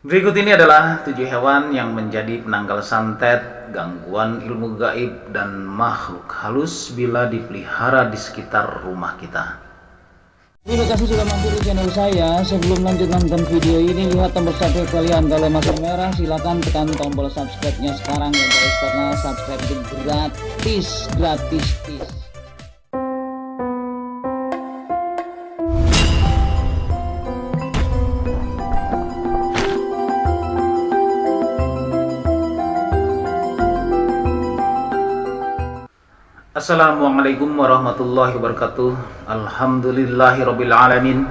Berikut ini adalah 7 hewan yang menjadi penangkal santet, gangguan ilmu gaib, dan makhluk halus bila dipelihara di sekitar rumah kita. Terima kasih sudah mampir di channel saya. Sebelum lanjut nonton video ini, lihat tombol subscribe kalian. Kalau masih merah, silakan tekan tombol subscribe-nya sekarang ya guys, karena subscribe itu gratis. Assalamualaikum warahmatullahi wabarakatuh. Alhamdulillahirabbil alamin.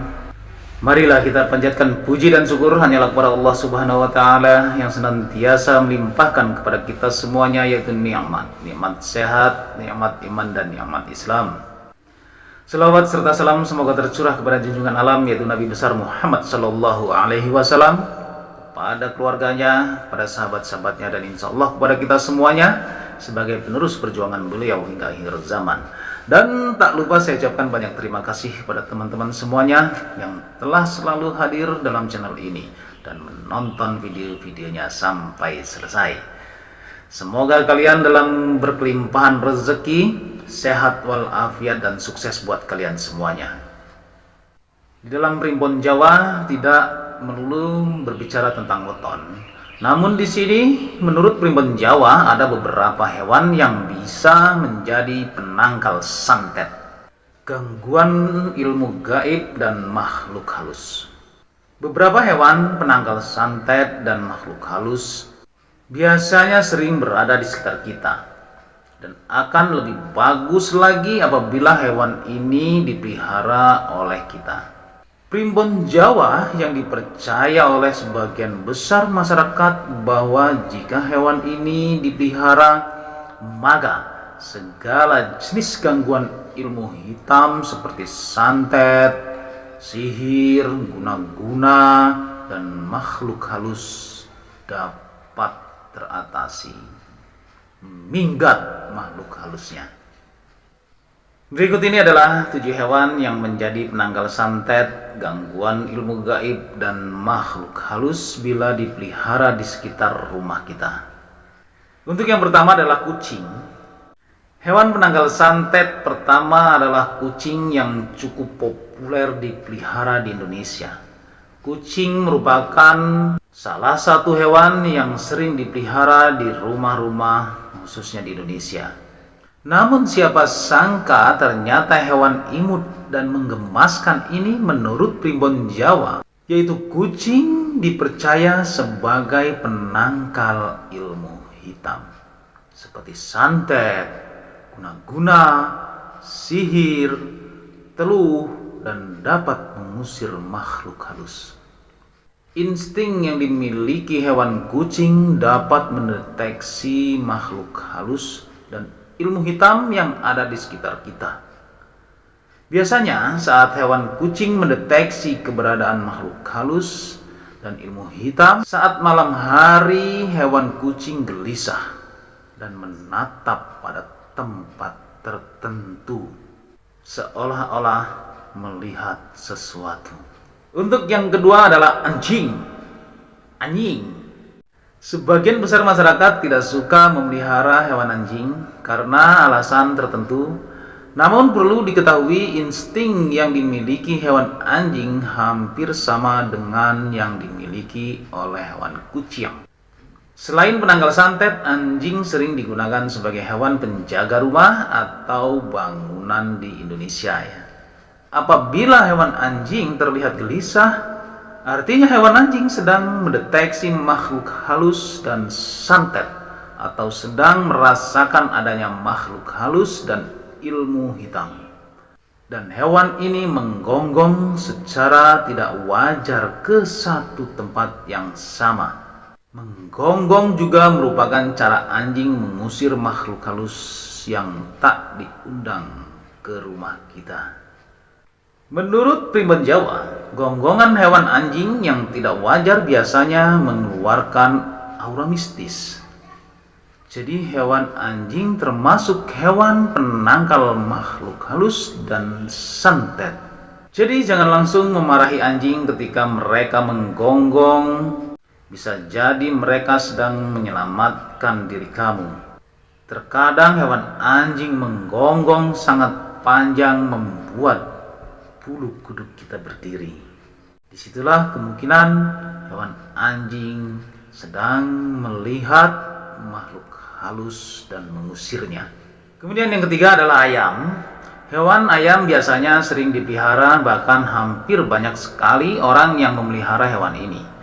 Marilah kita panjatkan puji dan syukur hanyalah kepada Allah Subhanahu wa taala yang senantiasa melimpahkan kepada kita semuanya, yaitu nikmat sehat, nikmat iman, dan nikmat Islam. Selawat serta salam semoga tercurah kepada junjungan alam, yaitu Nabi besar Muhammad sallallahu alaihi wasallam, pada keluarganya, pada sahabat-sahabatnya, dan insya Allah kepada kita semuanya sebagai penerus perjuangan beliau hingga akhir zaman. Dan tak lupa saya ucapkan banyak terima kasih kepada teman-teman semuanya yang telah selalu hadir dalam channel ini dan menonton video-videonya sampai selesai. Semoga kalian dalam berkelimpahan rezeki, sehat walafiat, dan sukses buat kalian semuanya. Di dalam primbon Jawa tidak melulu berbicara tentang weton. Namun di sini menurut primbon Jawa ada beberapa hewan yang bisa menjadi penangkal santet, gangguan ilmu gaib, dan makhluk halus. Beberapa hewan penangkal santet dan makhluk halus biasanya sering berada di sekitar kita, dan akan lebih bagus lagi apabila hewan ini dipelihara oleh kita. Primbon Jawa yang dipercaya oleh sebagian besar masyarakat bahwa jika hewan ini dipelihara, maka segala jenis gangguan ilmu hitam seperti santet, sihir, guna-guna, dan makhluk halus dapat teratasi. Minggat makhluk halusnya. Berikut ini adalah 7 hewan yang menjadi penangkal santet, gangguan ilmu gaib, dan makhluk halus bila dipelihara di sekitar rumah kita. Untuk yang pertama adalah kucing. Hewan penangkal santet pertama adalah kucing yang cukup populer dipelihara di Indonesia. Kucing merupakan salah satu hewan yang sering dipelihara di rumah-rumah, khususnya di Indonesia. Namun siapa sangka ternyata hewan imut dan menggemaskan ini menurut primbon Jawa, yaitu kucing, dipercaya sebagai penangkal ilmu hitam seperti santet, guna-guna, sihir, teluh, dan dapat mengusir makhluk halus. Insting yang dimiliki hewan kucing dapat mendeteksi makhluk halus dan ilmu hitam yang ada di sekitar kita. Biasanya saat hewan kucing mendeteksi keberadaan makhluk halus dan ilmu hitam, saat malam hari hewan kucing gelisah dan menatap pada tempat tertentu, seolah-olah melihat sesuatu. Untuk yang kedua adalah anjing. Sebagian besar masyarakat tidak suka memelihara hewan anjing karena alasan tertentu. Namun perlu diketahui insting yang dimiliki hewan anjing hampir sama dengan yang dimiliki oleh hewan kucing. Selain penangkal santet, anjing sering digunakan sebagai hewan penjaga rumah atau bangunan di Indonesia ya. Apabila hewan anjing terlihat gelisah, artinya hewan anjing sedang mendeteksi makhluk halus dan santet, atau sedang merasakan adanya makhluk halus dan ilmu hitam. Dan hewan ini menggonggong secara tidak wajar ke satu tempat yang sama. Menggonggong juga merupakan cara anjing mengusir makhluk halus yang tak diundang ke rumah kita. Menurut primbon Jawa, gonggongan hewan anjing yang tidak wajar biasanya mengeluarkan aura mistis. Jadi hewan anjing termasuk hewan penangkal makhluk halus dan santet. Jadi jangan langsung memarahi anjing ketika mereka menggonggong Bisa jadi mereka sedang menyelamatkan diri kamu. Terkadang hewan anjing menggonggong sangat panjang membuat bulu kuduk kita berdiri. Disitulah kemungkinan hewan anjing sedang melihat makhluk halus dan mengusirnya. Kemudian yang ketiga adalah ayam. Hewan ayam biasanya sering dipelihara, bahkan hampir banyak sekali orang yang memelihara hewan ini.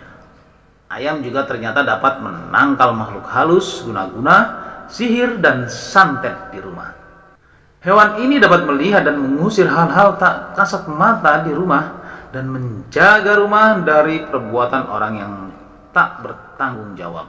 Ayam juga ternyata dapat menangkal makhluk halus guna-guna sihir dan santet di rumah. Hewan ini dapat melihat dan mengusir hal-hal tak kasat mata di rumah dan menjaga rumah dari perbuatan orang yang tak bertanggung jawab.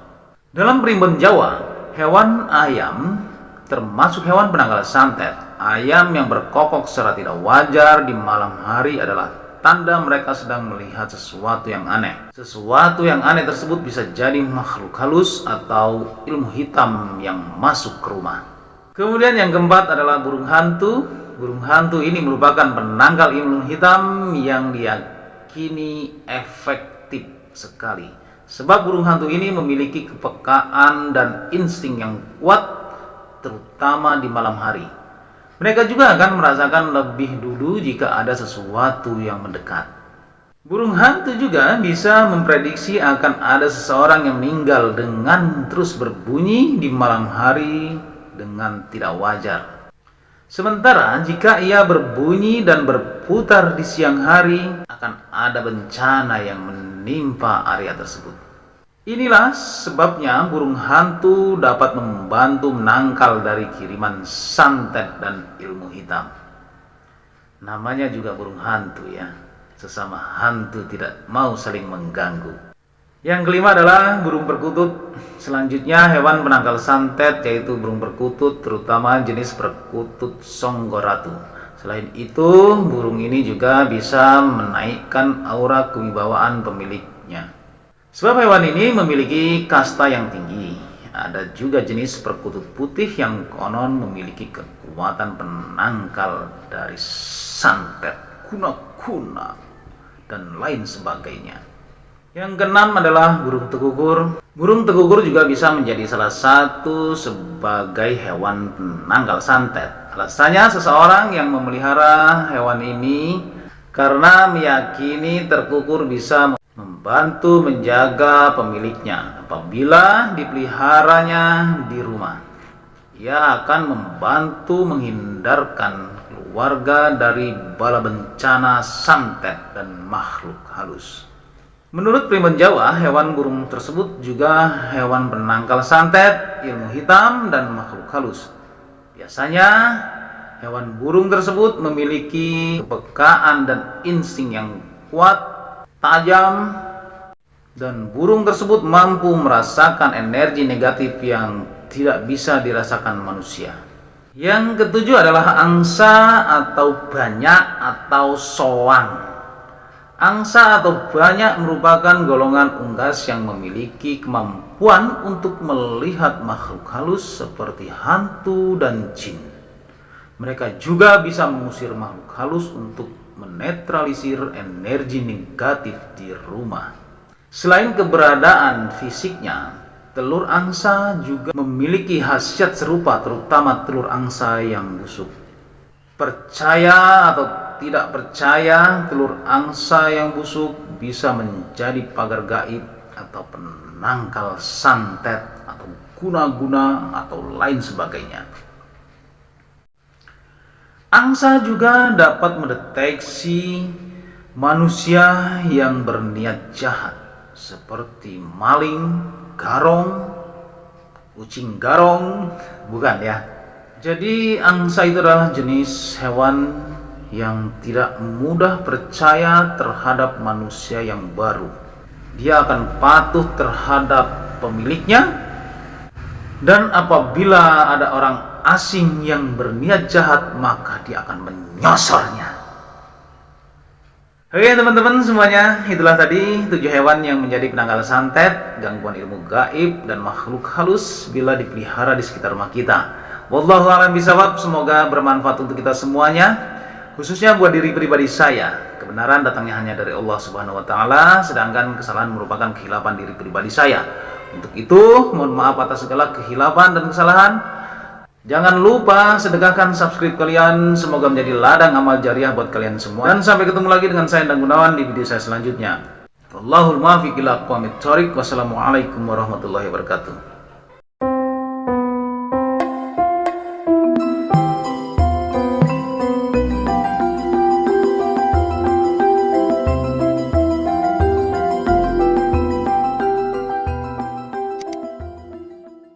Dalam primbon Jawa, hewan ayam termasuk hewan penangkal santet. Ayam yang berkokok secara tidak wajar di malam hari adalah tanda mereka sedang melihat sesuatu yang aneh. Sesuatu yang aneh tersebut bisa jadi makhluk halus atau ilmu hitam yang masuk ke rumah. Kemudian yang keempat adalah burung hantu. Burung hantu ini merupakan penangkal ilmu hitam yang diyakini efektif sekali. Sebab burung hantu ini memiliki kepekaan dan insting yang kuat, terutama di malam hari. Mereka juga akan merasakan lebih dulu jika ada sesuatu yang mendekat. Burung hantu juga bisa memprediksi akan ada seseorang yang meninggal dengan terus berbunyi di malam hari dengan tidak wajar. Sementara jika ia berbunyi dan berputar di siang hari, akan ada bencana yang menimpa area tersebut. Inilah sebabnya burung hantu dapat membantu menangkal dari kiriman santet dan ilmu hitam. Namanya juga burung hantu ya. Sesama hantu tidak mau saling mengganggu. Yang kelima adalah burung perkutut. Selanjutnya hewan penangkal santet yaitu burung perkutut, terutama jenis perkutut songgoratu. Selain itu, burung ini juga bisa menaikkan aura kewibawaan pemiliknya. Sebab hewan ini memiliki kasta yang tinggi. Ada juga jenis perkutut putih yang konon memiliki kekuatan penangkal dari santet, kuna-kuna, dan lain sebagainya. Yang keenam adalah burung tegugur. Burung tegugur juga bisa menjadi salah satu sebagai hewan penangkal santet. Alasannya seseorang yang memelihara hewan ini karena meyakini terkukur bisa membantu menjaga pemiliknya apabila dipeliharanya di rumah. Ia akan membantu menghindarkan keluarga dari bala bencana santet dan makhluk halus. Menurut primbon Jawa, hewan burung tersebut juga hewan penangkal santet, ilmu hitam, dan makhluk halus. Biasanya hewan burung tersebut memiliki kepekaan dan insting yang kuat, tajam, dan burung tersebut mampu merasakan energi negatif yang tidak bisa dirasakan manusia. Yang ketujuh adalah angsa atau banyak atau soang. Angsa atau banyak merupakan golongan unggas yang memiliki kemampuan untuk melihat makhluk halus seperti hantu dan jin. Mereka juga bisa mengusir makhluk halus untuk menetralisir energi negatif di rumah. Selain keberadaan fisiknya, telur angsa juga memiliki khasiat serupa, terutama telur angsa yang busuk. Percaya atau tidak percaya, telur angsa yang busuk bisa menjadi pagar gaib atau penangkal santet atau guna-guna atau lain sebagainya. Angsa juga dapat mendeteksi manusia yang berniat jahat seperti maling, garong, kucing garong, bukan ya. Jadi angsa itu adalah jenis hewan yang tidak mudah percaya terhadap manusia yang baru. Dia akan patuh terhadap pemiliknya, dan apabila ada orang asing yang berniat jahat, maka dia akan menyosornya. Oke teman-teman semuanya, itulah tadi 7 hewan yang menjadi penangkal santet, gangguan ilmu gaib, dan makhluk halus bila dipelihara di sekitar rumah kita. Wallahu a'lam bishawab, semoga bermanfaat untuk kita semuanya. khususnya buat diri pribadi saya. Kebenaran datangnya hanya dari Allah Subhanahu wa taala, sedangkan kesalahan merupakan kehilapan diri pribadi saya. Untuk itu, mohon maaf atas segala kehilapan dan kesalahan. Jangan lupa sedekahkan subscribe kalian, semoga menjadi ladang amal jariah buat kalian semua. Dan sampai ketemu lagi dengan saya dan Gunawan di video saya selanjutnya. Wallahul muwaffiq ila aqwamit thoriq. Wassalamualaikum warahmatullahi wabarakatuh.